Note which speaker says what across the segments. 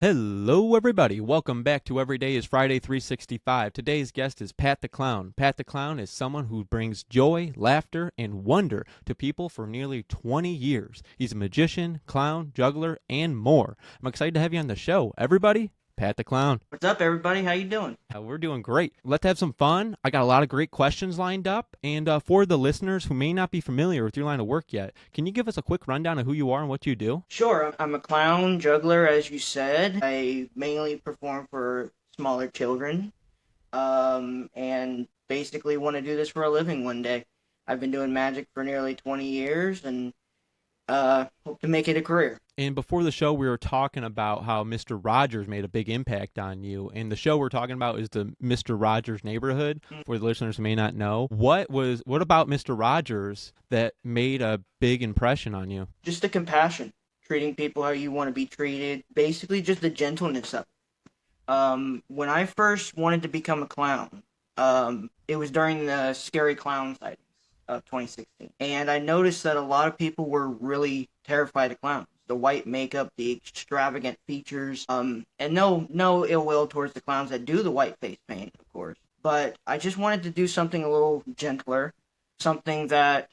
Speaker 1: Hello, everybody. Welcome back to Every Day is Friday 365. Today's guest is Pat the Clown. Pat the Clown is someone who brings joy, laughter, and wonder to people for nearly 20 years. He's a magician, clown, juggler, and more. I'm excited to have you on the show. Everybody, Pat the Clown.
Speaker 2: What's up, everybody? How you doing?
Speaker 1: We're doing great. Let's have some fun. I got a lot of great questions lined up. And for the listeners who may not be familiar with your line of work yet, can you give us a quick rundown of who you are and what you do?
Speaker 2: Sure, I'm a clown juggler, as you said. I mainly perform for smaller children, and basically want to do this for a living one day. I've been doing magic for nearly 20 years, and hope to make it a career.
Speaker 1: And before the show, we were talking about how Mr. Rogers made a big impact on you. And the show we're talking about is the Mr. Rogers Neighborhood, for the listeners who may not know. What about Mr. Rogers that made a big impression on you?
Speaker 2: Just the compassion, treating people how you want to be treated, basically just the gentleness of it. When I first wanted to become a clown, it was during the Scary Clown sightings of 2016. And I noticed that a lot of people were really terrified of clowns. The white makeup, the extravagant features, and no ill will towards the clowns that do the white face paint, of course. But I just wanted to do something a little gentler, something that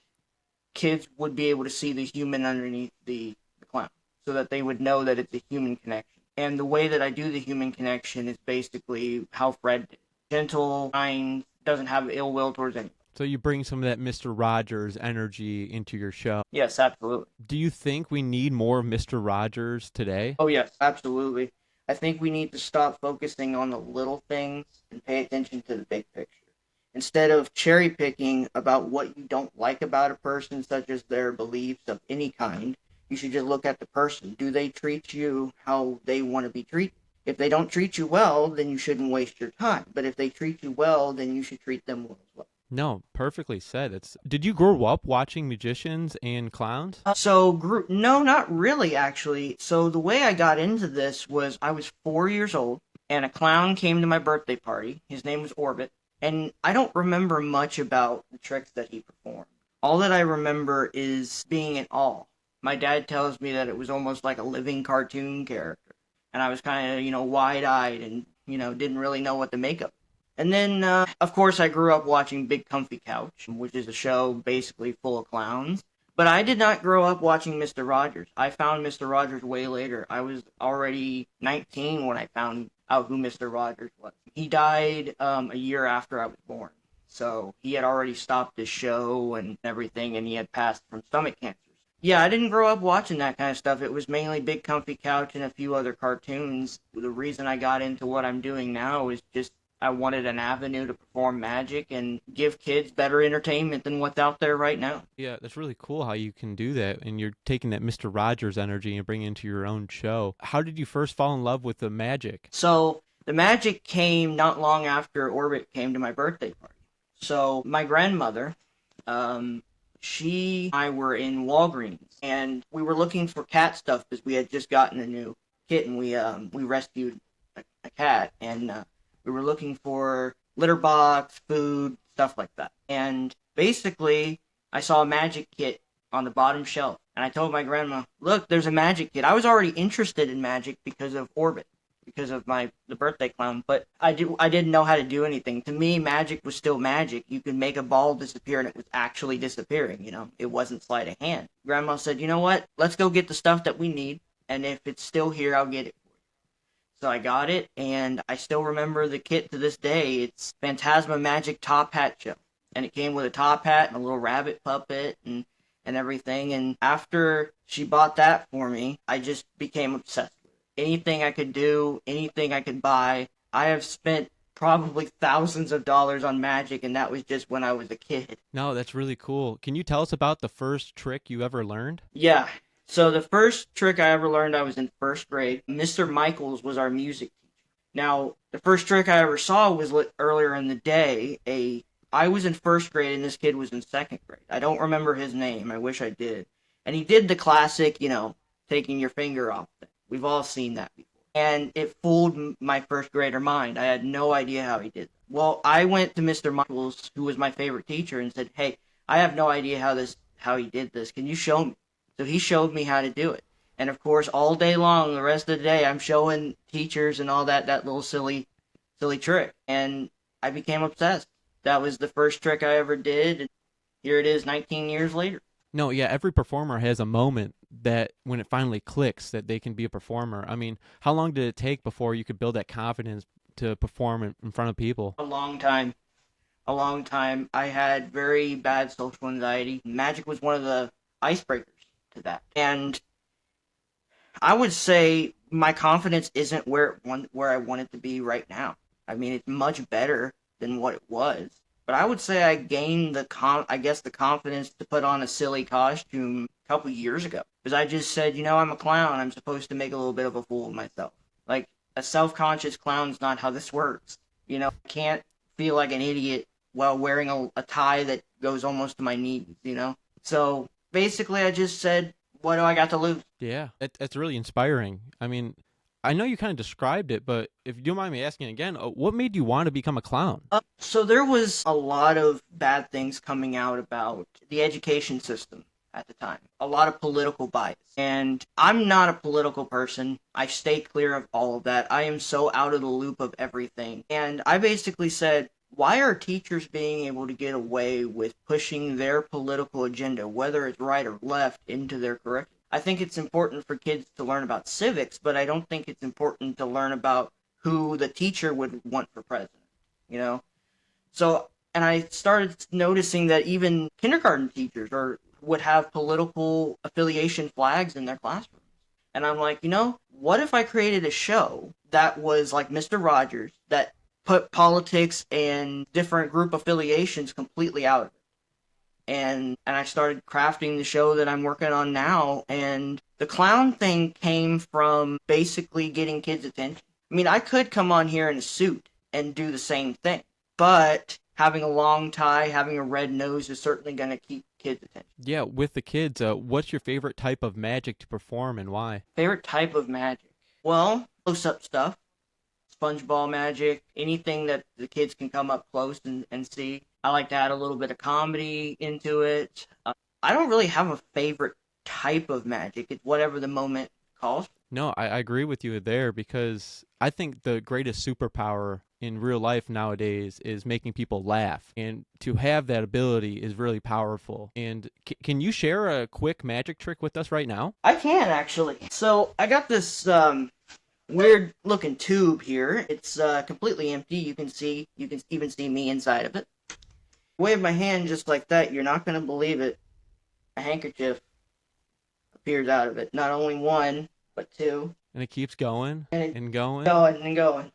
Speaker 2: kids would be able to see the human underneath the clown, so that they would know that it's a human connection. And the way that I do the human connection is basically how Fred did. Gentle, kind, doesn't have ill will towards anyone.
Speaker 1: So you bring some of that Mr. Rogers energy into your show.
Speaker 2: Yes, absolutely.
Speaker 1: Do you think we need more of Mr. Rogers today?
Speaker 2: Oh, yes, absolutely. I think we need to stop focusing on the little things and pay attention to the big picture. Instead of cherry picking about what you don't like about a person, such as their beliefs of any kind, you should just look at the person. Do they treat you how they want to be treated? If they don't treat you well, then you shouldn't waste your time. But if they treat you well, then you should treat them well as well.
Speaker 1: No, perfectly said. Did you grow up watching magicians and clowns?
Speaker 2: No, not really, actually. So the way I got into this was I was 4 years old, and a clown came to my birthday party. His name was Orbit, and I don't remember much about the tricks that he performed. All that I remember is being in awe. My dad tells me that it was almost like a living cartoon character, and I was kind of, wide-eyed and, didn't really know what to make of it. And then, of course, I grew up watching Big Comfy Couch, which is a show basically full of clowns. But I did not grow up watching Mr. Rogers. I found Mr. Rogers way later. I was already 19 when I found out who Mr. Rogers was. He died a year after I was born. So he had already stopped his show and everything, and he had passed from stomach cancers. Yeah, I didn't grow up watching that kind of stuff. It was mainly Big Comfy Couch and a few other cartoons. The reason I got into what I'm doing now is just I wanted an avenue to perform magic and give kids better entertainment than what's out there right now.
Speaker 1: Yeah, that's really cool how you can do that. And you're taking that Mr. Rogers energy and bringing it into your own show. How did you first fall in love with the magic?
Speaker 2: So the magic came not long after Orbit came to my birthday party. So my grandmother, she and I were in Walgreens, and we were looking for cat stuff because we had just gotten a new kitten. We rescued a cat, and we were looking for litter box, food, stuff like that. And basically, I saw a magic kit on the bottom shelf. And I told my grandma, look, there's a magic kit. I was already interested in magic because of Orbit, because of the birthday clown. But I didn't know how to do anything. To me, magic was still magic. You could make a ball disappear and it was actually disappearing, It wasn't sleight of hand. Grandma said, you know what? Let's go get the stuff that we need. And if it's still here, I'll get it. So I got it, and I still remember the kit to this day. It's Phantasma Magic Top Hat Show. And it came with a top hat and a little rabbit puppet and everything. And after she bought that for me, I just became obsessed with it. Anything I could do, anything I could buy. I have spent probably thousands of dollars on magic, and that was just when I was a kid.
Speaker 1: No, that's really cool. Can you tell us about the first trick you ever learned?
Speaker 2: Yeah. So the first trick I ever learned, I was in first grade. Mr. Michaels was our music teacher. Now, the first trick I ever saw was earlier in the day. I was in first grade and this kid was in second grade. I don't remember his name. I wish I did. And he did the classic, taking your finger off thing. We've all seen that before. And it fooled my first grader mind. I had no idea how he did that. Well, I went to Mr. Michaels, who was my favorite teacher, and said, hey, I have no idea how he did this. Can you show me? So he showed me how to do it. And of course, all day long, the rest of the day, I'm showing teachers and all that little silly trick. And I became obsessed. That was the first trick I ever did. And here it is 19 years later.
Speaker 1: No, yeah, every performer has a moment that when it finally clicks that they can be a performer. I mean, how long did it take before you could build that confidence to perform in front of people?
Speaker 2: A long time. A long time. I had very bad social anxiety. Magic was one of the icebreakers to that. And I would say my confidence isn't where I want it to be right now. I mean, it's much better than what it was. But I would say I gained the confidence to put on a silly costume a couple years ago. Because I just said, I'm a clown. I'm supposed to make a little bit of a fool of myself. Like, a self-conscious clown's not how this works. I can't feel like an idiot while wearing a tie that goes almost to my knees. So basically I just said, what do I got to lose?
Speaker 1: Yeah, it's really inspiring. I mean, I know you kind of described it, but if you don't mind me asking again, what made you want to become a clown?
Speaker 2: So there was a lot of bad things coming out about the education system at the time. A lot of political bias. And I'm not a political person. I stay clear of all of that. I am so out of the loop of everything. And I basically said, why are teachers being able to get away with pushing their political agenda, whether it's right or left, into their curriculum? I think it's important for kids to learn about civics, but I don't think it's important to learn about who the teacher would want for president, you know? So, and I started noticing that even kindergarten teachers would have political affiliation flags in their classrooms. And I'm like, what if I created a show that was like Mr. Rogers, that put politics and different group affiliations completely out of it? And I started crafting the show that I'm working on now, and the clown thing came from basically getting kids' attention. I mean, I could come on here in a suit and do the same thing, but having a long tie, having a red nose is certainly going to keep kids' attention.
Speaker 1: Yeah, with the kids, what's your favorite type of magic to perform and why?
Speaker 2: Favorite type of magic? Well, close-up stuff, SpongeBob magic, anything that the kids can come up close and see. I like to add a little bit of comedy into it. I don't really have a favorite type of magic. It's whatever the moment calls.
Speaker 1: No, I agree with you there because I think the greatest superpower in real life nowadays is making people laugh. And to have that ability is really powerful. And can you share a quick magic trick with us right now?
Speaker 2: I can, actually. So I got this weird looking tube here. It's completely empty. You can even see me inside of it. Wave my hand just like that, you're not going to believe it. A handkerchief appears out of it. Not only one, but two.
Speaker 1: And it keeps going and going.
Speaker 2: Going and going.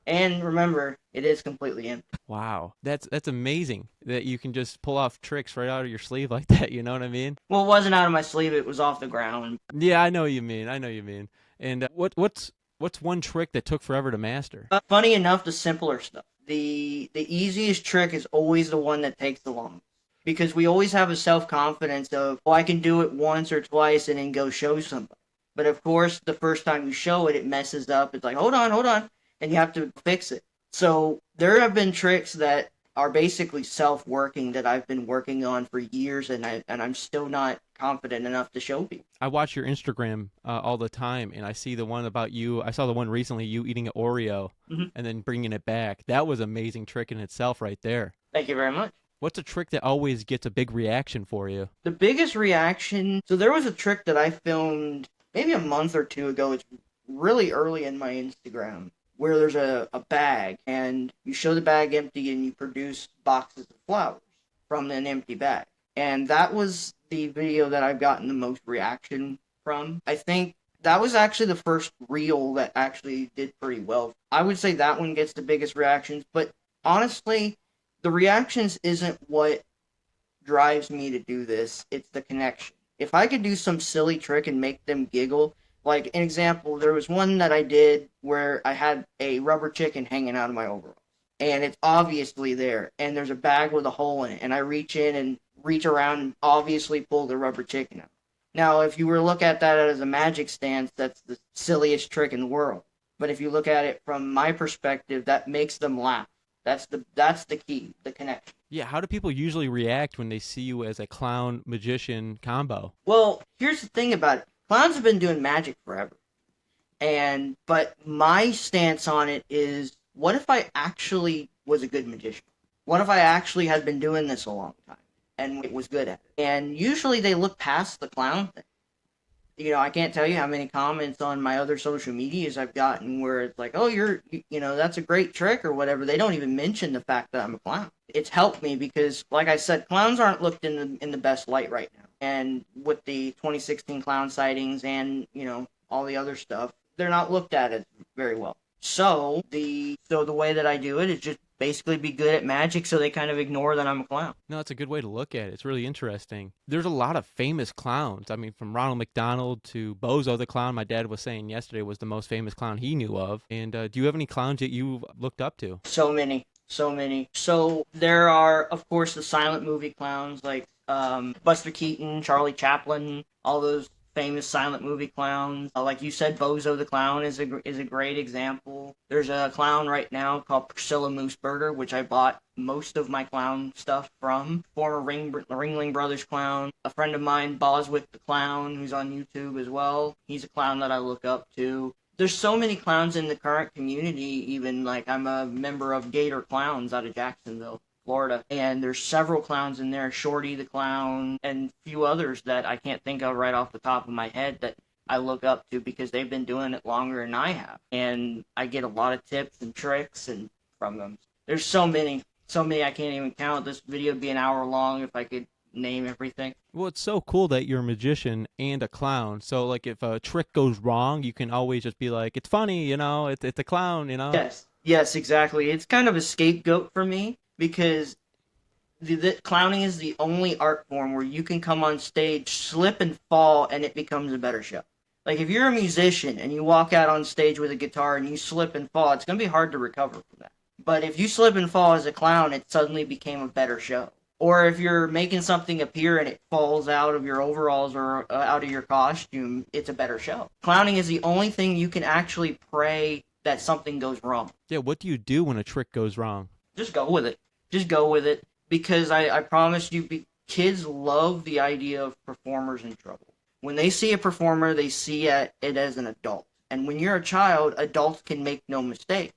Speaker 2: And remember, it is completely empty.
Speaker 1: Wow. That's amazing that you can just pull off tricks right out of your sleeve like that, you know what I mean?
Speaker 2: Well, it wasn't out of my sleeve, it was off the ground.
Speaker 1: Yeah, I know what you mean. And what's one trick that took forever to master?
Speaker 2: Funny enough, the simpler stuff. The easiest trick is always the one that takes the longest. Because we always have a self-confidence of, oh, I can do it once or twice and then go show somebody. But of course, the first time you show it, it messes up. It's like, hold on, and you have to fix it. So there have been tricks that are basically self-working that I've been working on for years, and I'm still not confident enough to show people.
Speaker 1: I watch your Instagram all the time, and I see the one about you. I saw the one recently, you eating an Oreo and then bringing it back. That was an amazing trick in itself right there.
Speaker 2: Thank you very much.
Speaker 1: What's a trick that always gets a big reaction for you?
Speaker 2: The biggest reaction, so there was a trick that I filmed maybe a month or two ago. It's really early in my Instagram, where there's a bag, and you show the bag empty, and you produce boxes of flowers from an empty bag. And that was the video that I've gotten the most reaction from. I think that was actually the first reel that actually did pretty well. I would say that one gets the biggest reactions, but honestly, the reactions isn't what drives me to do this. It's the connection. If I could do some silly trick and make them giggle, like an example, there was one that I did where I had a rubber chicken hanging out of my overalls. And it's obviously there. And there's a bag with a hole in it. And I reach in and reach around and obviously pull the rubber chicken out. Now, if you were to look at that as a magic stance, that's the silliest trick in the world. But if you look at it from my perspective, that makes them laugh. That's the key, the connection.
Speaker 1: Yeah, how do people usually react when they see you as a clown magician combo?
Speaker 2: Well, here's the thing about it. clowns have been doing magic forever. But my stance on it is, what if I actually was a good magician? What if I actually had been doing this a long time and was good at it? And usually they look past the clown thing. I can't tell you how many comments on my other social medias I've gotten where it's like, oh, that's a great trick or whatever. They don't even mention the fact that I'm a clown. It's helped me because, like I said, clowns aren't looked in the best light right now. And with the 2016 clown sightings and, all the other stuff, they're not looked at as very well. So the way that I do it is just basically be good at magic, so they kind of ignore that I'm a clown.
Speaker 1: No, it's a good way to look at it. It's really interesting. There's a lot of famous clowns. I mean, from Ronald McDonald to Bozo the Clown, my dad was saying yesterday was the most famous clown he knew of. And do you have any clowns that you've looked up to?
Speaker 2: So many. So there are, of course, the silent movie clowns like Buster Keaton, Charlie Chaplin, all those famous silent movie clowns. Like you said, Bozo the Clown is a great example. There's a clown right now called Priscilla Mooseburger, which I bought most of my clown stuff from. Former Ringling Brothers clown. A friend of mine, Boswick the Clown, who's on YouTube as well. He's a clown that I look up to. There's so many clowns in the current community, even like I'm a member of Gator Clowns out of Jacksonville, Florida, and there's several clowns in there, Shorty the Clown, and a few others that I can't think of right off the top of my head that I look up to because they've been doing it longer than I have, and I get a lot of tips and tricks from them. There's so many I can't even count. This video would be an hour long if I could name everything.
Speaker 1: Well, it's so cool that you're a magician and a clown. So, like, if a trick goes wrong, you can always just be like, it's funny, it's a clown,
Speaker 2: Yes, exactly. It's kind of a scapegoat for me because the clowning is the only art form where you can come on stage, slip and fall, and it becomes a better show. Like, if you're a musician and you walk out on stage with a guitar and you slip and fall, it's going to be hard to recover from that. But if you slip and fall as a clown, it suddenly became a better show. Or if you're making something appear and it falls out of your overalls or out of your costume, it's a better show. Clowning is the only thing you can actually pray that something goes wrong.
Speaker 1: Yeah, what do you do when a trick goes wrong?
Speaker 2: Just go with it. Because I promise you, kids love the idea of performers in trouble. When they see a performer, they see it as an adult. And when you're a child, adults can make no mistakes.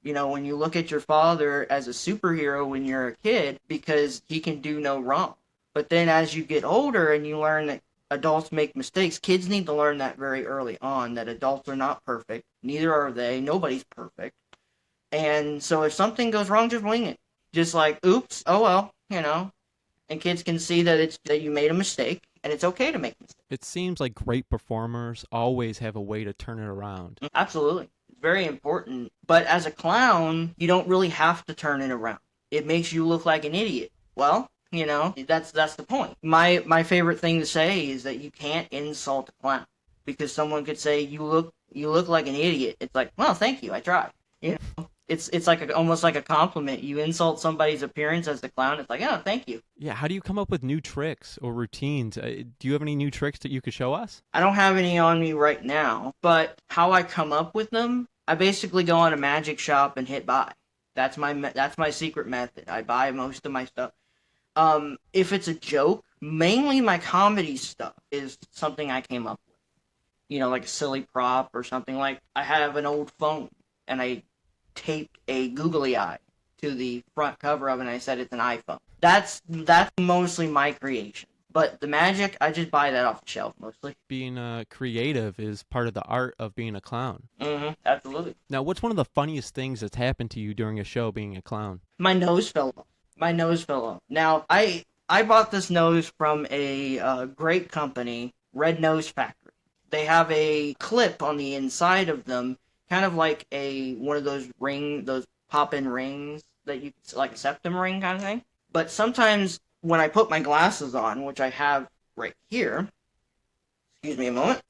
Speaker 2: When you look at your father as a superhero when you're a kid, because he can do no wrong. But then as you get older and you learn that adults make mistakes, kids need to learn that very early on, that adults are not perfect. Neither are they. Nobody's perfect. And so if something goes wrong, just wing it. Just like, oops, oh well, And kids can see that you made a mistake, and it's okay to make mistakes.
Speaker 1: It seems like great performers always have a way to turn it around.
Speaker 2: Absolutely. Very important. But as a clown, you don't really have to turn it around. It makes you look like an idiot. Well, that's the point. My favorite thing to say is that you can't insult a clown, because someone could say you look like an idiot. It's like, well, thank you, I tried. It's like almost like a compliment. You insult somebody's appearance as a clown, it's like, oh, thank you.
Speaker 1: Yeah, how do you come up with new tricks or routines? Do you have any new tricks that you could show us?
Speaker 2: I don't have any on me right now, but how I come up with them, I basically go on a magic shop and hit buy. That's my secret method. I buy most of my stuff. If it's a joke, mainly my comedy stuff is something I came up with. Like a silly prop or something. Like, I have an old phone, and I taped a googly eye to the front cover of it, and I said it's an iPhone. That's mostly my creation. But the magic, I just buy that off the shelf mostly.
Speaker 1: Being creative is part of the art of being a clown.
Speaker 2: Mm-hmm, absolutely.
Speaker 1: Now, what's one of the funniest things that's happened to you during a show being a clown?
Speaker 2: My nose fell off. Now, I bought this nose from a great company, Red Nose Factory. They have a clip on the inside of them, kind of like one of those pop-in rings that you, like a septum ring kind of thing. But sometimes when I put my glasses on, which I have right here, excuse me a moment,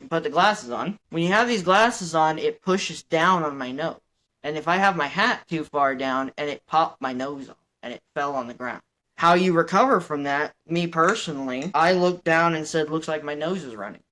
Speaker 2: you put the glasses on. When you have these glasses on, it pushes down on my nose. And if I have my hat too far down, and it popped my nose off, and it fell on the ground. How you recover from that, me personally, I looked down and said, looks like my nose is running.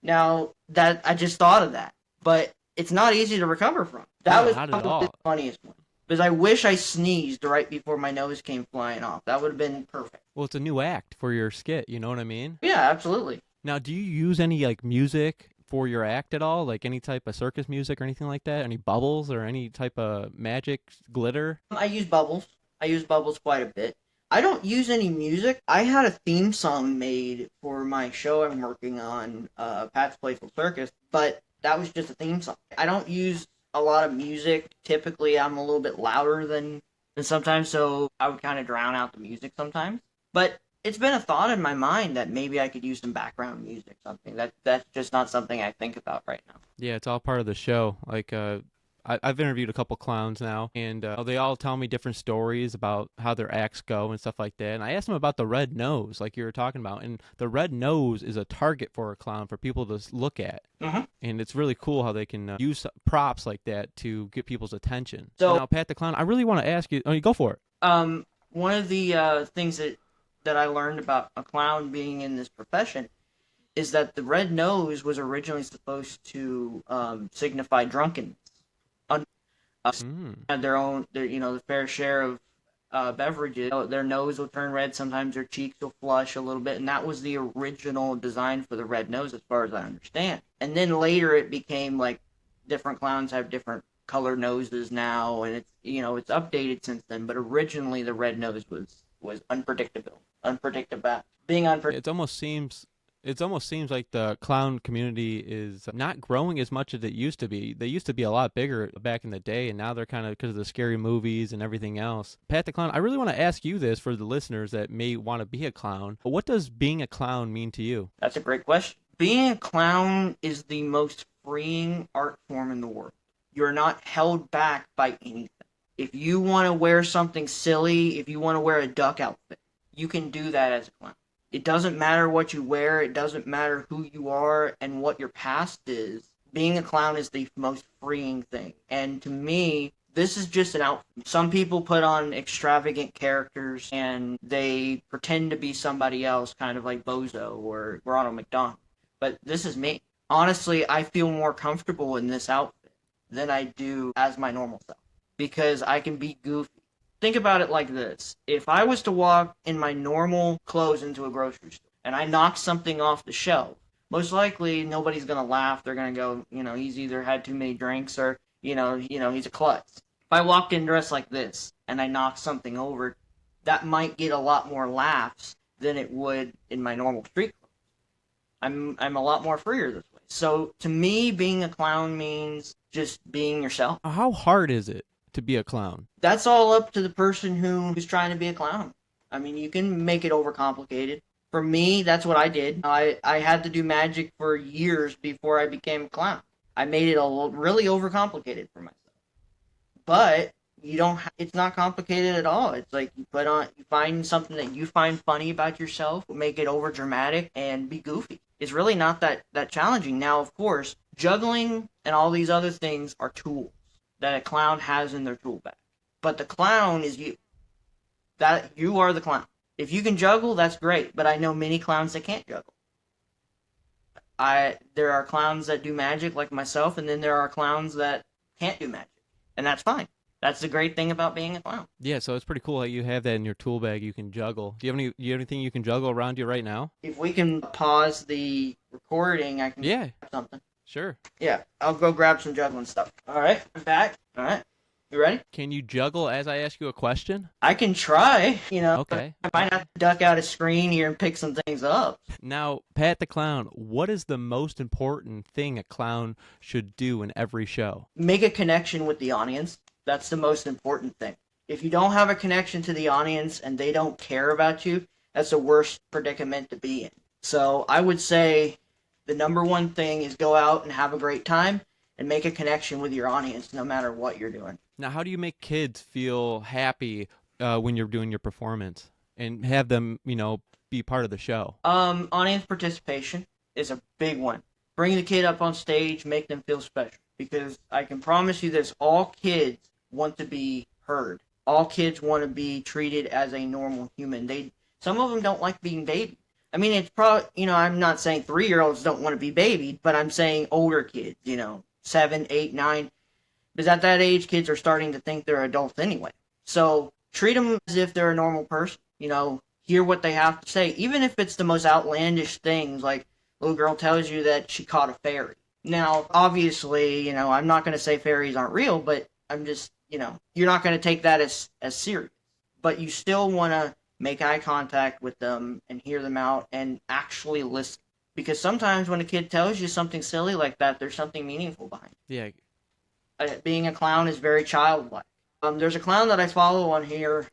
Speaker 2: Now, that I just thought of that. But it's not easy to recover from. That was probably the funniest one. Because I wish I sneezed right before my nose came flying off. That would have been perfect.
Speaker 1: Well, it's a new act for your skit, you know what I mean?
Speaker 2: Yeah, absolutely.
Speaker 1: Now, do you use any like music for your act at all? Like any type of circus music or anything like that? Any bubbles or any type of magic glitter?
Speaker 2: I use bubbles. I use bubbles quite a bit. I don't use any music. I had a theme song made for my show I'm working on, Pat's Playful Circus, but that was just a theme song. I don't use a lot of music. Typically, I'm a little bit louder than sometimes, so I would kind of drown out the music sometimes. But it's been a thought in my mind that maybe I could use some background music, something that's just not something I think about right now.
Speaker 1: Yeah, it's all part of the show. Like, I've interviewed a couple clowns now, and they all tell me different stories about how their acts go and stuff like that. And I asked them about the red nose, like you were talking about. And the red nose is a target for a clown for people to look at.
Speaker 2: Mm-hmm.
Speaker 1: And it's really cool how they can use props like that to get people's attention.
Speaker 2: So
Speaker 1: now, Pat the Clown, I really want to ask you. Oh, you go for it.
Speaker 2: one of the things that I learned about a clown being in this profession is that the red nose was originally supposed to signify drunkenness. Had the fair share of beverages. Their nose will turn red. Sometimes their cheeks will flush a little bit, and that was the original design for the red nose, as far as I understand. And then later it became like different clowns have different color noses now, and it's updated since then. But originally the red nose was unpredictable, being unpredictable.
Speaker 1: It almost seems like the clown community is not growing as much as it used to be. They used to be a lot bigger back in the day, and now they're kind of, because of the scary movies and everything else. Pat the Clown, I really want to ask you this for the listeners that may want to be a clown. What does being a clown mean to you?
Speaker 2: That's a great question. Being a clown is the most freeing art form in the world. You're not held back by anything. If you want to wear something silly, if you want to wear a duck outfit, you can do that as a clown. It doesn't matter what you wear. It doesn't matter who you are and what your past is. Being a clown is the most freeing thing. And to me, this is just an outfit. Some people put on extravagant characters and they pretend to be somebody else, kind of like Bozo or Ronald McDonald. But this is me. Honestly, I feel more comfortable in this outfit than I do as my normal self because I can be goofy. Think about it like this. If I was to walk in my normal clothes into a grocery store and I knocked something off the shelf, most likely nobody's going to laugh. They're going to go, he's either had too many drinks or, he's a klutz. If I walked in dressed like this and I knocked something over, that might get a lot more laughs than it would in my normal street clothes. I'm a lot more freer this way. So to me, being a clown means just being yourself.
Speaker 1: How hard is it to be a clown?
Speaker 2: That's all up to the person who's trying to be a clown. I mean, you can make it overcomplicated. For me, that's what I did. I had to do magic for years before I became a clown. I made it really overcomplicated for myself. But it's not complicated at all. It's like you find something that you find funny about yourself, make it over dramatic, and be goofy. It's really not that challenging. Now, of course, juggling and all these other things are tools that a clown has in their tool bag. But the clown is you. That you are the clown. If you can juggle, that's great. But I know many clowns that can't juggle. There are clowns that do magic like myself, and then there are clowns that can't do magic. And that's fine. That's the great thing about being a clown.
Speaker 1: Yeah, so it's pretty cool that you have that in your tool bag you can juggle. Do you have anything you can juggle around you right now?
Speaker 2: If we can pause the recording, I can grab something.
Speaker 1: Sure.
Speaker 2: Yeah, I'll go grab some juggling stuff. All right, I'm back. All right. You ready?
Speaker 1: Can you juggle as I ask you a question?
Speaker 2: I can try,
Speaker 1: Okay.
Speaker 2: I might have to duck out a screen here and pick some things up.
Speaker 1: Now, Pat the Clown, what is the most important thing a clown should do in every show?
Speaker 2: Make a connection with the audience. That's the most important thing. If you don't have a connection to the audience and they don't care about you, that's the worst predicament to be in. So I would say the number one thing is go out and have a great time and make a connection with your audience no matter what you're doing.
Speaker 1: Now, how do you make kids feel happy when you're doing your performance and have them, be part of the show?
Speaker 2: Audience participation is a big one. Bring the kid up on stage, make them feel special. Because I can promise you this, all kids want to be heard. All kids want to be treated as a normal human. Some of them don't like being babied. I mean, it's probably, I'm not saying 3-year-olds don't want to be babied, but I'm saying older kids, 7, 8, 9. Because at that age, kids are starting to think they're adults anyway. So treat them as if they're a normal person. Hear what they have to say. Even if it's the most outlandish things, like Little girl tells you that she caught a fairy. Now, obviously, I'm not going to say fairies aren't real, but I'm just, you're not going to take that as serious. But you still want to make eye contact with them and hear them out and actually listen. Because sometimes when a kid tells you something silly like that, there's something meaningful behind
Speaker 1: Yeah.
Speaker 2: it. Being a clown is very childlike. There's a clown that I follow on here,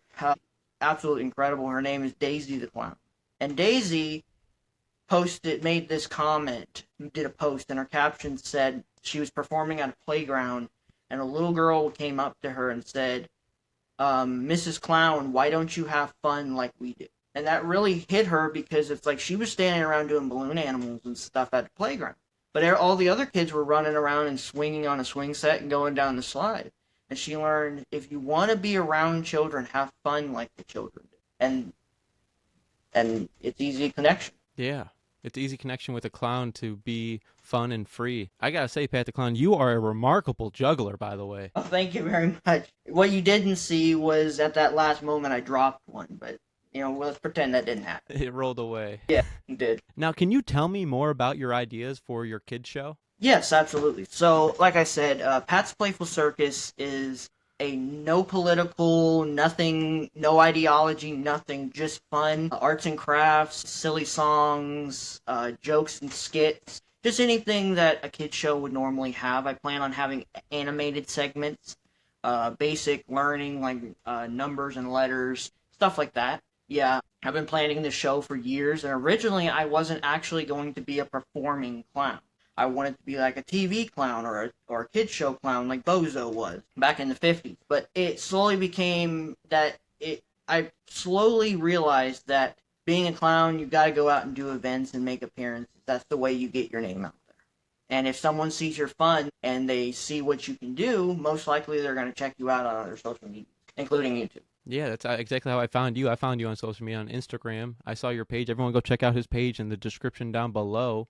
Speaker 2: absolutely incredible. Her name is Daisy the Clown. And Daisy made this comment, did a post, and her caption said she was performing at a playground, and a little girl came up to her and said, Mrs. Clown, why don't you have fun like we do? And that really hit her because it's like she was standing around doing balloon animals and stuff at the playground. But all the other kids were running around and swinging on a swing set and going down the slide. And she learned, if you want to be around children, have fun like the children do. And it's easy connection.
Speaker 1: Yeah. It's easy connection with a clown to be fun and free. I gotta say, Pat the Clown, you are a remarkable juggler, by the way.
Speaker 2: Oh, thank you very much. What you didn't see was at that last moment I dropped one, but let's pretend that didn't happen.
Speaker 1: It rolled away.
Speaker 2: Yeah, it did.
Speaker 1: Now, can you tell me more about your ideas for your kids show?
Speaker 2: Yes, absolutely. So, like I said, Pat's Playful Circus is a no political, nothing, no ideology, nothing, just fun, arts and crafts, silly songs, jokes and skits, just anything that a kid's show would normally have. I plan on having animated segments, basic learning like numbers and letters, stuff like that. Yeah, I've been planning this show for years, and originally I wasn't actually going to be a performing clown. I wanted to be like a TV clown or a kid show clown like Bozo was back in the 50s. But it slowly became that I slowly realized that being a clown, you got to go out and do events and make appearances. That's the way you get your name out there. And if someone sees your fun and they see what you can do, most likely they're going to check you out on other social media, including YouTube.
Speaker 1: Yeah, that's exactly how I found you. I found you on social media, on Instagram. I saw your page. Everyone go check out his page in the description down below.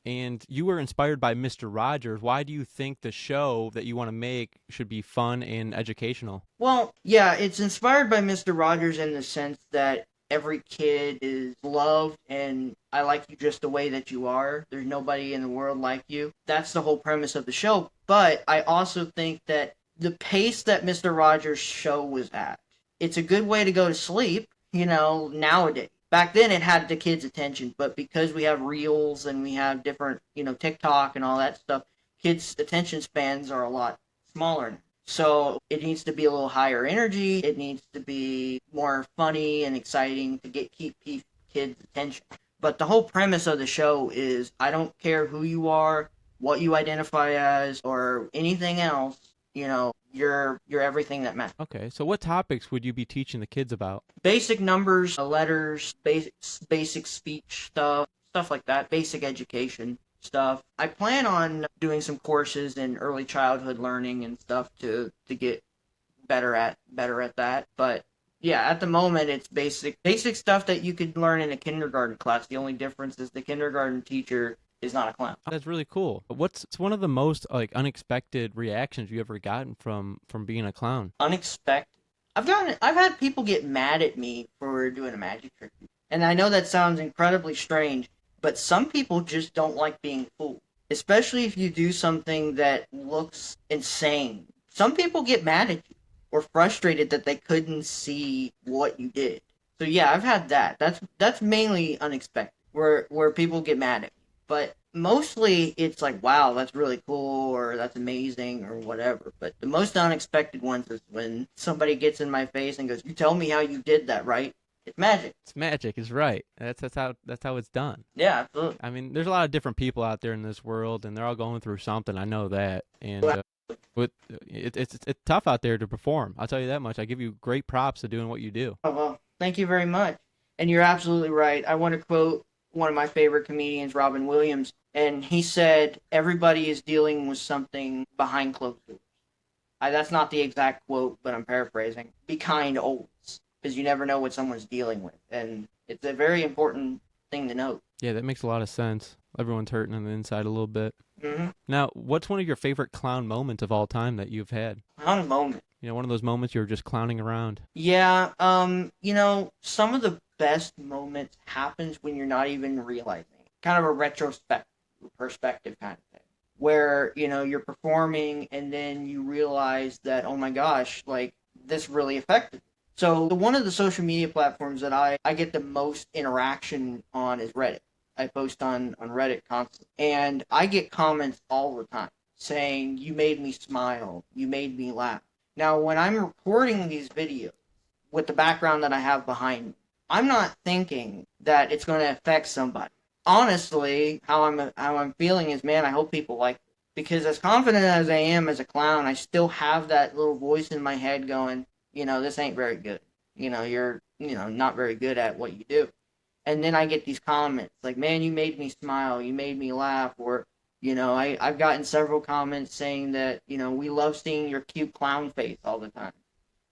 Speaker 1: And you were inspired by Mr. Rogers. Why do you think the show that you want to make should be fun and educational?
Speaker 2: Well, yeah, it's inspired by Mr. Rogers in the sense that every kid is loved and I like you just the way that you are. There's nobody in the world like you. That's the whole premise of the show. But I also think that the pace that Mr. Rogers' show was at, it's a good way to go to sleep, nowadays. Back then it had the kids' attention, but because we have reels and we have different, TikTok and all that stuff, kids' attention spans are a lot smaller now. So it needs to be a little higher energy. It needs to be more funny and exciting to keep kids' attention. But the whole premise of the show is I don't care who you are, what you identify as, or anything else, you're everything that matters.
Speaker 1: Okay, so what topics would you be teaching the kids about?
Speaker 2: Basic numbers, letters, basic speech stuff like that, basic education stuff. I plan on doing some courses in early childhood learning and stuff to get better at that. But yeah, at the moment it's basic stuff that you could learn in a kindergarten class. The only difference is the kindergarten teacher is not a clown.
Speaker 1: That's really cool. What's one of the most unexpected reactions you ever gotten from being a clown?
Speaker 2: Unexpected. I've had people get mad at me for doing a magic trick. And I know that sounds incredibly strange, but some people just don't like being fooled. Especially if you do something that looks insane. Some people get mad at you or frustrated that they couldn't see what you did. So yeah, I've had that. That's mainly unexpected, where people get mad at me. But mostly it's like, wow, that's really cool, or that's amazing, or whatever. But the most unexpected ones is when somebody gets in my face and goes, "You tell me how you did that, right?" It's magic.
Speaker 1: It's magic, is right. That's how it's done.
Speaker 2: Yeah, absolutely.
Speaker 1: I mean, there's a lot of different people out there in this world, and they're all going through something. I know that, and it's tough out there to perform. I'll tell you that much. I give you great props to doing what you do.
Speaker 2: Oh, well, thank you very much. And you're absolutely right. I want to quote one of my favorite comedians, Robin Williams, and he said, "Everybody is dealing with something behind closed doors." That's not the exact quote, but I'm paraphrasing. Be kind always, because you never know what someone's dealing with, and it's a very important thing to note.
Speaker 1: Yeah, that makes a lot of sense. Everyone's hurting on the inside a little bit.
Speaker 2: Mm-hmm.
Speaker 1: Now, what's one of your favorite clown moments of all time that you've had?
Speaker 2: Clown moment.
Speaker 1: One of those moments you're just clowning around.
Speaker 2: Yeah, some of the best moments happens when you're not even realizing. kind of a retrospective perspective kind of thing, where you're performing and then you realize that, oh my gosh, like this really affected me. So one of the social media platforms that I get the most interaction on is Reddit. I post on Reddit constantly, and I get comments all the time saying, you made me smile, you made me laugh. Now, when I'm recording these videos with the background that I have behind me, I'm not thinking that it's going to affect somebody. Honestly, how I'm feeling is, man, I hope people like it. Because as confident as I am as a clown, I still have that little voice in my head going, this ain't very good. You're, not very good at what you do. And then I get these comments like, man, you made me smile, you made me laugh, or, I've gotten several comments saying that, we love seeing your cute clown face all the time.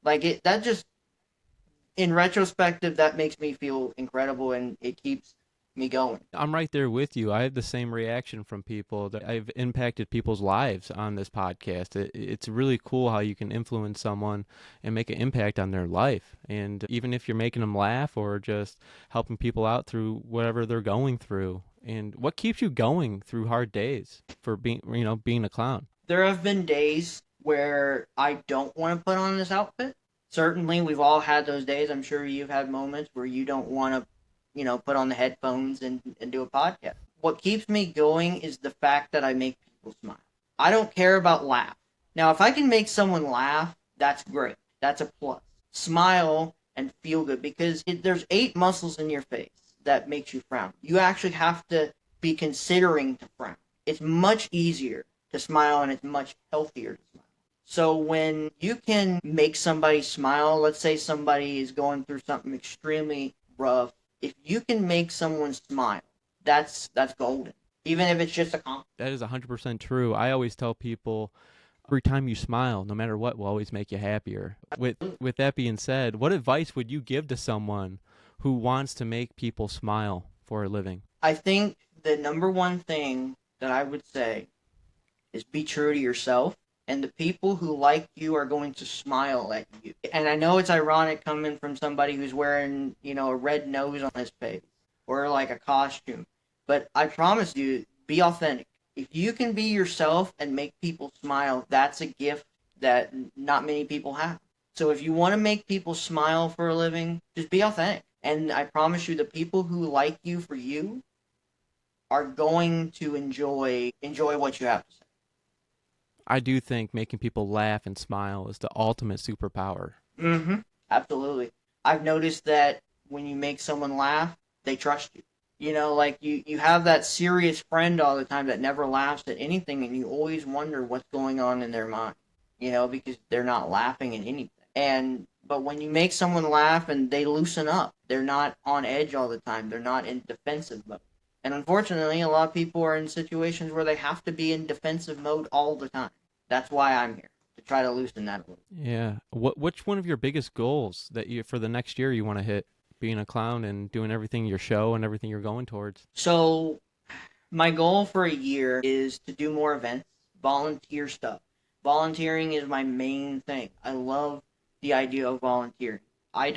Speaker 2: Like that just, in retrospective, that makes me feel incredible, and it keeps me going.
Speaker 1: I'm right there with you. I have the same reaction from people that I've impacted people's lives on this podcast. It's really cool how you can influence someone and make an impact on their life. And even if you're making them laugh or just helping people out through whatever they're going through. And what keeps you going through hard days for being a clown?
Speaker 2: There have been days where I don't want to put on this outfit. Certainly, we've all had those days. I'm sure you've had moments where you don't want to, put on the headphones and do a podcast. What keeps me going is the fact that I make people smile. I don't care about laugh. Now, if I can make someone laugh, that's great. That's a plus. Smile and feel good, because there's 8 muscles in your face that makes you frown. You actually have to be considering to frown. It's much easier to smile, and it's much healthier to smile. So when you can make somebody smile, let's say somebody is going through something extremely rough, if you can make someone smile, that's golden. Even if it's just a compliment.
Speaker 1: That is 100% true. I always tell people every time you smile, no matter what, will always make you happier. With that being said, what advice would you give to someone who wants to make people smile for a living?
Speaker 2: I think the number one thing that I would say is be true to yourself, and the people who like you are going to smile at you. And I know it's ironic coming from somebody who's wearing, a red nose on his face or like a costume, but I promise you, be authentic. If you can be yourself and make people smile, that's a gift that not many people have. So if you want to make people smile for a living, just be authentic. And I promise you, the people who like you for you are going to enjoy what you have to say.
Speaker 1: I do think making people laugh and smile is the ultimate superpower.
Speaker 2: Mm-hmm. Absolutely. I've noticed that when you make someone laugh, they trust you. Like you have that serious friend all the time that never laughs at anything, and you always wonder what's going on in their mind, because they're not laughing at anything. But when you make someone laugh and they loosen up, they're not on edge all the time. They're not in defensive mode. And unfortunately, a lot of people are in situations where they have to be in defensive mode all the time. That's why I'm here, to try to loosen that a little.
Speaker 1: Yeah. Which one of your biggest goals that you for the next year you want to hit, being a clown and doing everything your show and everything you're going towards?
Speaker 2: So my goal for a year is to do more events, volunteer stuff. Volunteering is my main thing. I love the idea of volunteering. I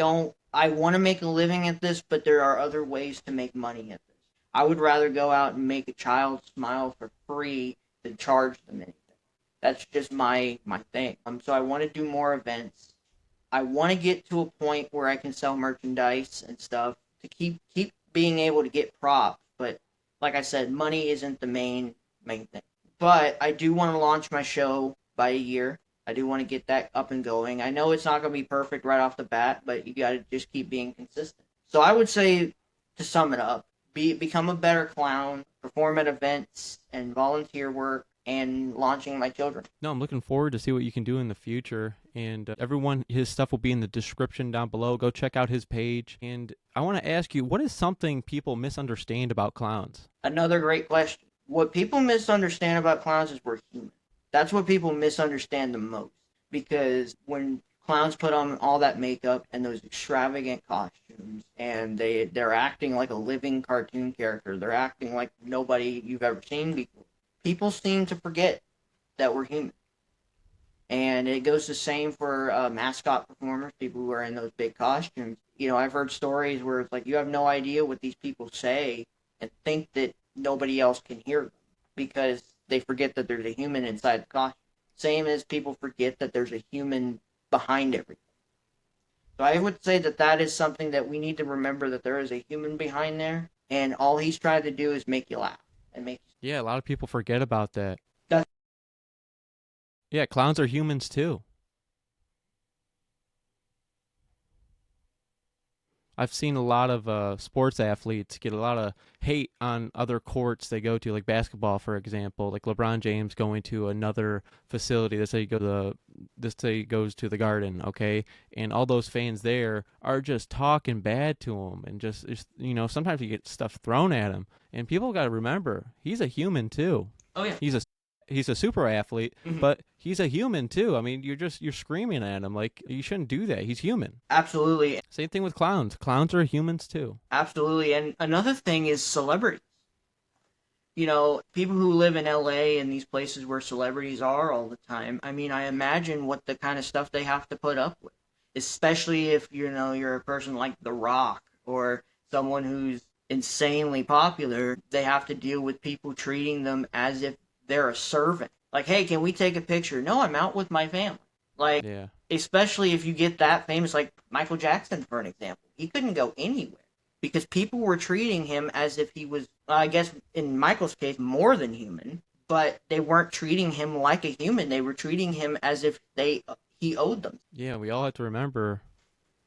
Speaker 2: want to make a living at this, but there are other ways to make money at this. I would rather go out and make a child smile for free than charge them anything. That's just my thing. So I want to do more events. I want to get to a point where I can sell merchandise and stuff to keep being able to get props. But like I said, money isn't the main thing. But I do want to launch my show by a year. I do want to get that up and going. I know it's not going to be perfect right off the bat, but you got to just keep being consistent. So I would say, to sum it up, become a better clown, perform at events and volunteer work, and launching my children.
Speaker 1: No, I'm looking forward to see what you can do in the future. And everyone, his stuff will be in the description down below. Go check out his page. And I want to ask you, what is something people misunderstand about clowns?
Speaker 2: Another great question. What people misunderstand about clowns is we're human. That's what people misunderstand the most. Because when clowns put on all that makeup and those extravagant costumes, and they're acting like a living cartoon character, they're acting like nobody you've ever seen before, people seem to forget that we're human. And it goes the same for mascot performers, people who are in those big costumes. I've heard stories where it's like, you have no idea what these people say and think that nobody else can hear them because they forget that there's a human inside the costume. Same as people forget that there's a human behind everything. So I would say that that is something that we need to remember, that there is a human behind there, and all he's trying to do is make you laugh and make you.
Speaker 1: Yeah, a lot of people forget about that.
Speaker 2: That's
Speaker 1: Yeah, clowns are humans too. I've seen a lot of sports athletes get a lot of hate on other courts they go to, like basketball, for example. Like LeBron James going to another facility. Let's say you go to this say he goes to the Garden, okay, and all those fans there are just talking bad to him, and just sometimes you get stuff thrown at him, and people got to remember he's a human too.
Speaker 2: oh yeah.
Speaker 1: He's a super athlete,
Speaker 2: Mhm.
Speaker 1: but he's a human too. I mean, you're screaming at him like you shouldn't do that. He's human.
Speaker 2: Absolutely,
Speaker 1: Same thing with clowns. Clowns are humans too.
Speaker 2: absolutely. And another thing is celebrities. People who live in LA and these places where celebrities are all the time. I mean, I imagine what the kind of stuff they have to put up with, especially if you're a person like The Rock or someone who's insanely popular. They have to deal with people treating them as if they're a servant. Like, hey, can we take a picture? No, I'm out with my family. Like,
Speaker 1: Yeah.
Speaker 2: especially if you get that famous, like Michael Jackson, for an example. He couldn't go anywhere because people were treating him as if he was, I guess in Michael's case, more than human, but they weren't treating him like a human. They were treating him as if he owed them.
Speaker 1: Yeah, we all have to remember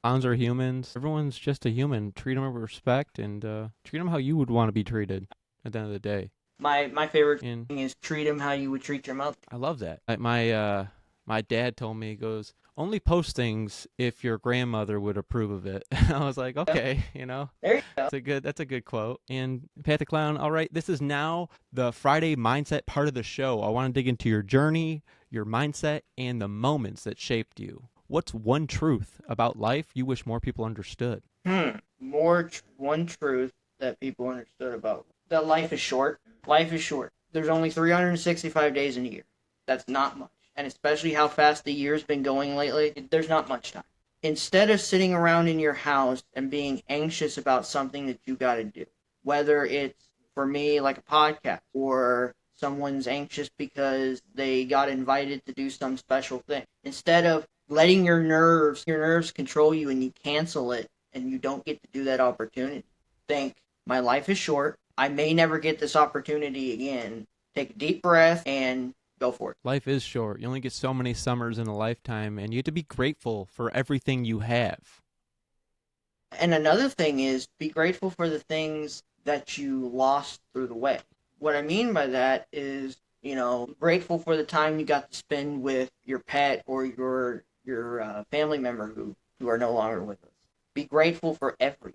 Speaker 1: clowns are humans. Everyone's just a human. Treat them with respect and treat them how you would want to be treated at the end of the day.
Speaker 2: My favorite
Speaker 1: And
Speaker 2: thing is treat him how you would treat your mother.
Speaker 1: I love that. My dad told me, he goes, only post things if your grandmother would approve of it. I was like, okay,
Speaker 2: There you go.
Speaker 1: that's a good quote. And Pat the Clown, all right, this is now the Friday mindset part of the show. I want to dig into your journey, your mindset, and the moments that shaped you. What's one truth about life you wish more people understood?
Speaker 2: One truth that people understood about that life is short. Life is short. There's only 365 days in a year. That's not much. And especially how fast the year's been going lately, there's not much time. Instead of sitting around in your house and being anxious about something that you got to do, whether it's, for me, like a podcast, or someone's anxious because they got invited to do some special thing, instead of letting your nerves control you and you cancel it and you don't get to do that opportunity, think, my life is short. I may never get this opportunity again. Take a deep breath and go for it.
Speaker 1: Life is short. You only get so many summers in a lifetime, and you have to be grateful for everything you have.
Speaker 2: And another thing is be grateful for the things that you lost through the way. What I mean by that is, grateful for the time you got to spend with your pet or your family member who are no longer with us. Be grateful for everything.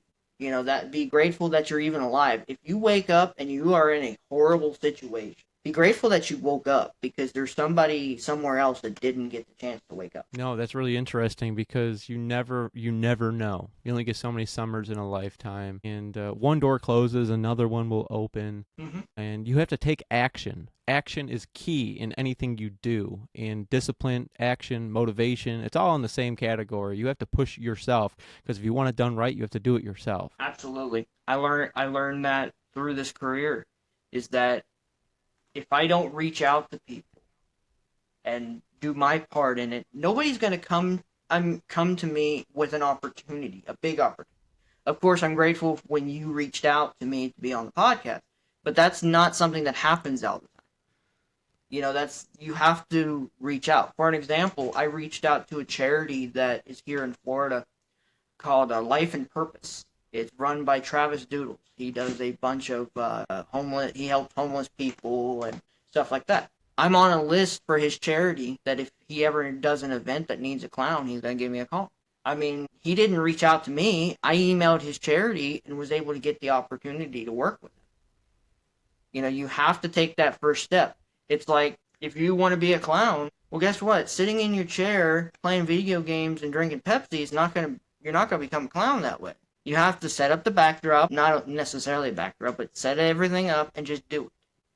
Speaker 2: Be grateful that you're even alive. If you wake up and you are in a horrible situation, be grateful that you woke up because there's somebody somewhere else that didn't get the chance to wake up.
Speaker 1: No, that's really interesting because you never know. You only get so many summers in a lifetime, and one door closes, another one will open, and you have to take action. Action is key in anything you do. In discipline, action, motivation, it's all in the same category. You have to push yourself because if you want it done right, you have to do it yourself.
Speaker 2: Absolutely. I learned that through this career, is that if I don't reach out to people and do my part in it, nobody's going to come to me with an opportunity, a big opportunity. Of course, I'm grateful when you reached out to me to be on the podcast, but that's not something that happens all the time. You have to reach out. For an example, I reached out to a charity that is here in Florida called Life and Purpose. It's run by Travis Doodles. He does a bunch of he helps homeless people and stuff like that. I'm on a list for his charity that if he ever does an event that needs a clown, he's going to give me a call. I mean, he didn't reach out to me. I emailed his charity and was able to get the opportunity to work with him. You have to take that first step. It's like, if you want to be a clown, well, guess what? Sitting in your chair, playing video games and drinking Pepsi you're not going to become a clown that way. You have to set up the backdrop, not necessarily a backdrop, but set everything up and just do it.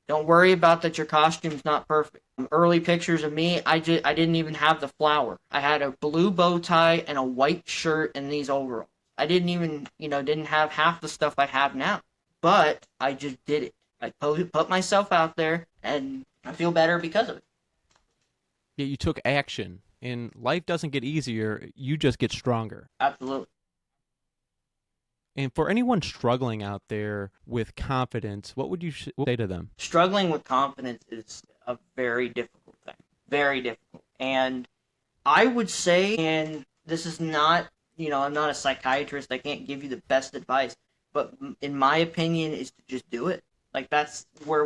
Speaker 2: Don't worry about that your costume's not perfect. Early pictures of me, I didn't even have the flower. I had a blue bow tie and a white shirt and these overalls. I didn't even, didn't have half the stuff I have now. But I just did it. I put myself out there, and I feel better because of it.
Speaker 1: Yeah, you took action, and life doesn't get easier. You just get stronger.
Speaker 2: Absolutely.
Speaker 1: And for anyone struggling out there with confidence, what would you say to them?
Speaker 2: Struggling with confidence is a very difficult thing. Very difficult. And I would say, and this is not, I'm not a psychiatrist. I can't give you the best advice, but in my opinion, is to just do it. Like that's where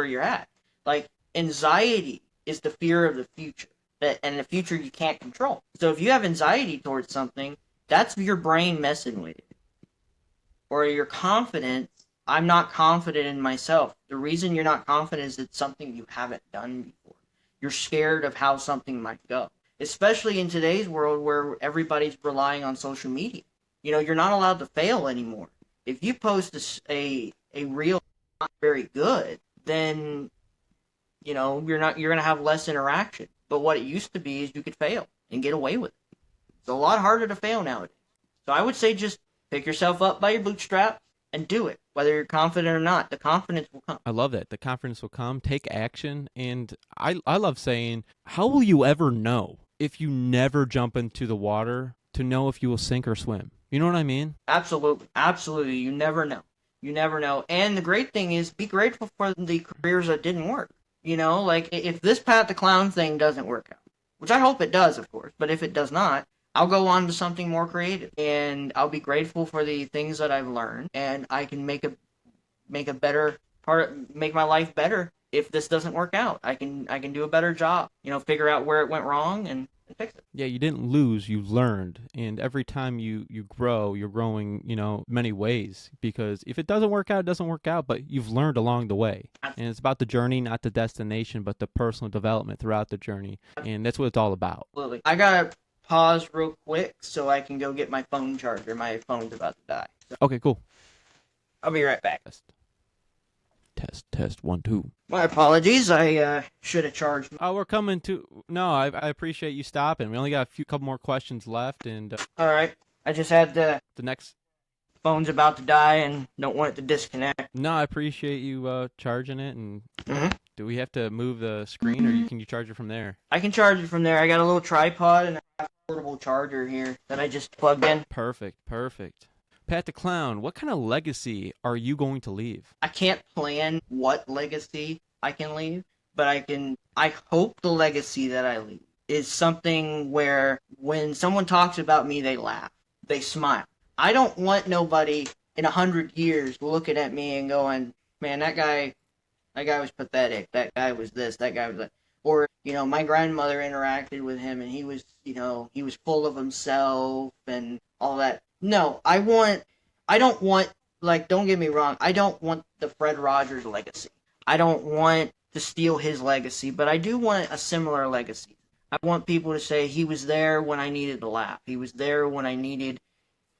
Speaker 2: you're at. Like anxiety is the fear of the future, and the future you can't control. So if you have anxiety towards something, that's your brain messing with you. Or your confidence. I'm not confident in myself. The reason you're not confident is it's something you haven't done before. You're scared of how something might go, especially in today's world where everybody's relying on social media. You're not allowed to fail anymore. If you post a reel not very good, then you're gonna have less interaction. But what it used to be is you could fail and get away with it. It's a lot harder to fail nowadays. So I would say just pick yourself up by your bootstraps and do it, whether you're confident or not. The confidence will come.
Speaker 1: I love that. The confidence will come. Take action. And I love saying, how will you ever know if you never jump into the water to know if you will sink or swim? You know what I mean?
Speaker 2: Absolutely. Absolutely. You never know. You never know. And the great thing is be grateful for the careers that didn't work. Like if this Pat the Clown thing doesn't work out, which I hope it does, of course, but if it does not, I'll go on to something more creative, and I'll be grateful for the things that I've learned, and I can make a better make my life better. If this doesn't work out, I can do a better job. Figure out where it went wrong and fix it.
Speaker 1: Yeah, you didn't lose, you learned. And every time you grow, you're growing, many ways. Because if it doesn't work out, it doesn't work out, but you've learned along the way. And it's about the journey, not the destination, but the personal development throughout the journey. And that's what it's all about.
Speaker 2: Absolutely. I gotta pause real quick so I can go get my phone charger. My phone's about to die. So
Speaker 1: Okay, cool.
Speaker 2: I'll be right back.
Speaker 1: Test, 1, 2.
Speaker 2: My apologies. I should have charged.
Speaker 1: Oh, we're coming to. No, I appreciate you stopping. We only got couple more questions left, and
Speaker 2: All right. I just had
Speaker 1: the next
Speaker 2: phone's about to die and don't want it to disconnect.
Speaker 1: No, I appreciate you charging it. And
Speaker 2: Mm-hmm.
Speaker 1: do we have to move the screen, or can you charge it from there?
Speaker 2: I can charge it from there. I got a little tripod and a portable charger here that I just plugged in.
Speaker 1: Perfect. Pat the Clown, what kind of legacy are you going to leave?
Speaker 2: I can't plan what legacy I can leave, but I hope the legacy that I leave is something where when someone talks about me, they laugh, they smile. I don't want nobody in 100 years looking at me and going, man, that guy was pathetic. That guy was this, that guy was that. Or, my grandmother interacted with him and he was full of himself and all that. No, don't get me wrong, I don't want the Fred Rogers legacy. I don't want to steal his legacy, but I do want a similar legacy. I want people to say he was there when I needed to laugh. He was there when I needed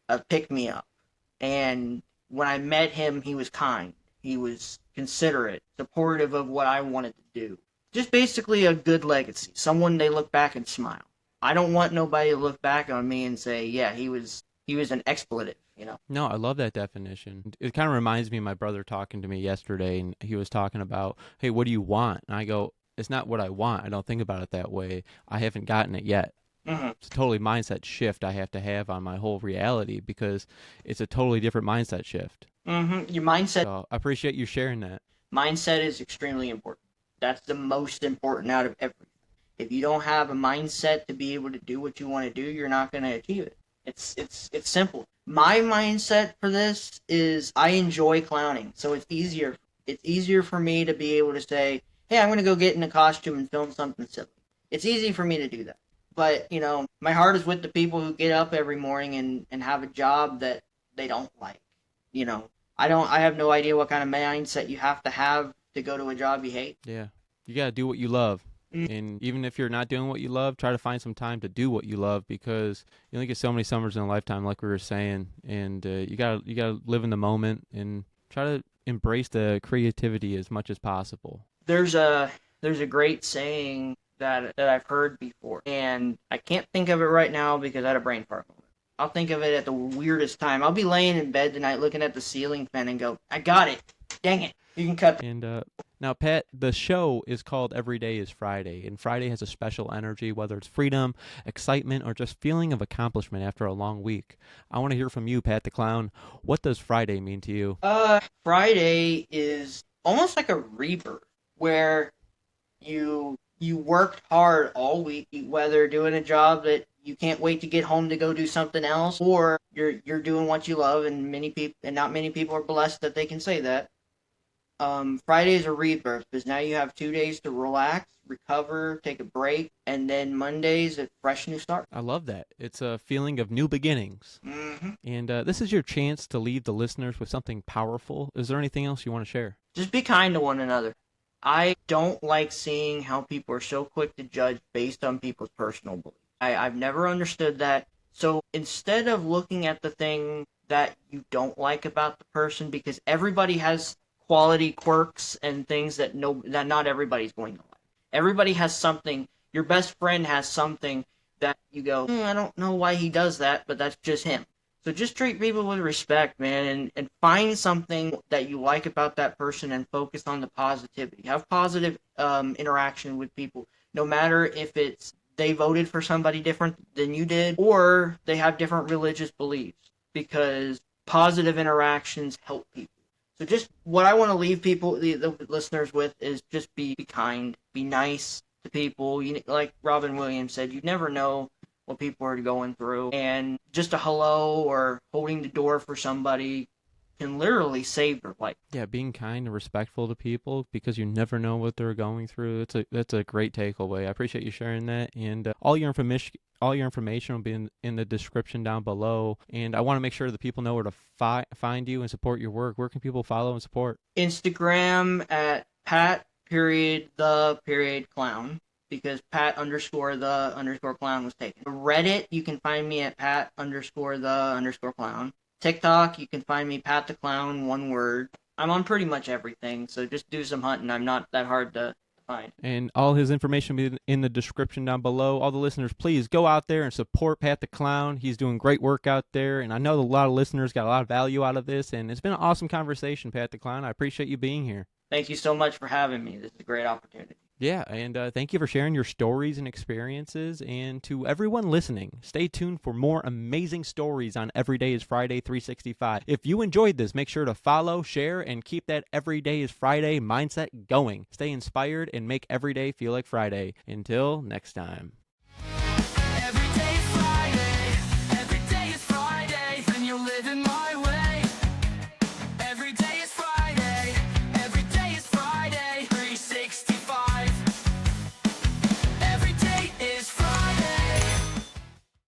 Speaker 2: a pick-me-up. And when I met him, he was kind. He was considerate, supportive of what I wanted to do. Just basically a good legacy. Someone they look back and smile. I don't want nobody to look back on me and say, yeah, he was an expletive,
Speaker 1: No, I love that definition. It kind of reminds me of my brother talking to me yesterday, and he was talking about, hey, what do you want? And I go, it's not what I want. I don't think about it that way. I haven't gotten it yet.
Speaker 2: Mm-hmm.
Speaker 1: It's a totally mindset shift I have to have on my whole reality because it's a totally different mindset shift.
Speaker 2: Mm-hmm. Your mindset.
Speaker 1: So I appreciate you sharing that.
Speaker 2: Mindset is extremely important. That's the most important out of everything. If you don't have a mindset to be able to do what you want to do, you're not going to achieve it. It's simple. My mindset for this is I enjoy clowning, so it's easier. It's easier for me to be able to say, hey, I'm going to go get in a costume and film something silly. It's easy for me to do that. But, my heart is with the people who get up every morning and have a job that they don't like. I have no idea what kind of mindset you have to go to a job you hate.
Speaker 1: Yeah. You got to do what you love. And even if you're not doing what you love, try to find some time to do what you love because you only get so many summers in a lifetime, like we were saying. And you gotta live in the moment and try to embrace the creativity as much as possible.
Speaker 2: There's a great saying that I've heard before, and I can't think of it right now because I had a brain fart moment. I'll think of it at the weirdest time. I'll be laying in bed tonight looking at the ceiling fan and go, I got it. Dang it. You can cut.
Speaker 1: And now, Pat, the show is called Every Day is Friday, and Friday has a special energy, whether it's freedom, excitement, or just feeling of accomplishment after a long week. I want to hear from you, Pat the Clown. What does Friday mean to you?
Speaker 2: Friday is almost like a rebirth where you worked hard all week, whether doing a job that you can't wait to get home to go do something else, or you're doing what you love, and not many people are blessed that they can say that. Friday is a rebirth because now you have 2 days to relax, recover, take a break, and then Monday's a fresh new start.
Speaker 1: I love that. It's a feeling of new beginnings. And this is your chance to leave the listeners with something powerful. Is there anything else you want to share?
Speaker 2: Just be kind to one another. I don't like seeing how people are so quick to judge based on people's personal beliefs. I've never understood that. So instead of looking at the thing that you don't like about the person, because everybody has quality quirks and things that not everybody's going to like. Everybody has something. Your best friend has something that you go, I don't know why he does that, but that's just him. So just treat people with respect, man, and find something that you like about that person and focus on the positivity. Have positive interaction with people, no matter if it's they voted for somebody different than you did or they have different religious beliefs, because positive interactions help people. So just what I want to leave people, the listeners with, is just be kind, be nice to people. Like Robin Williams said, you never know what people are going through, and just a hello or holding the door for somebody can literally save their life.
Speaker 1: Yeah, being kind and respectful to people because you never know what they're going through. That's a great takeaway. I appreciate you sharing that, and all your information will be in the description down below. And I want to make sure that people know where to find you and support your work. Where can people follow and support?
Speaker 2: Instagram at Pat.the.clown, because Pat_the_clown was taken. Reddit, you can find me at Pat_the_clown. TikTok, you can find me Pat the Clown, one word. I'm on pretty much everything, so just do some hunting. I'm not that hard to find.
Speaker 1: And all his information will be in the description down below. All the listeners, please go out there and support Pat the Clown. He's doing great work out there, and I know a lot of listeners got a lot of value out of this, and it's been an awesome conversation, Pat the Clown. I appreciate you being here.
Speaker 2: Thank you so much for having me. This is a great opportunity.
Speaker 1: Yeah, and thank you for sharing your stories and experiences. And to everyone listening, stay tuned for more amazing stories on Every Day is Friday 365. If you enjoyed this, make sure to follow, share, and keep that Every Day is Friday mindset going. Stay inspired and make every day feel like Friday. Until next time.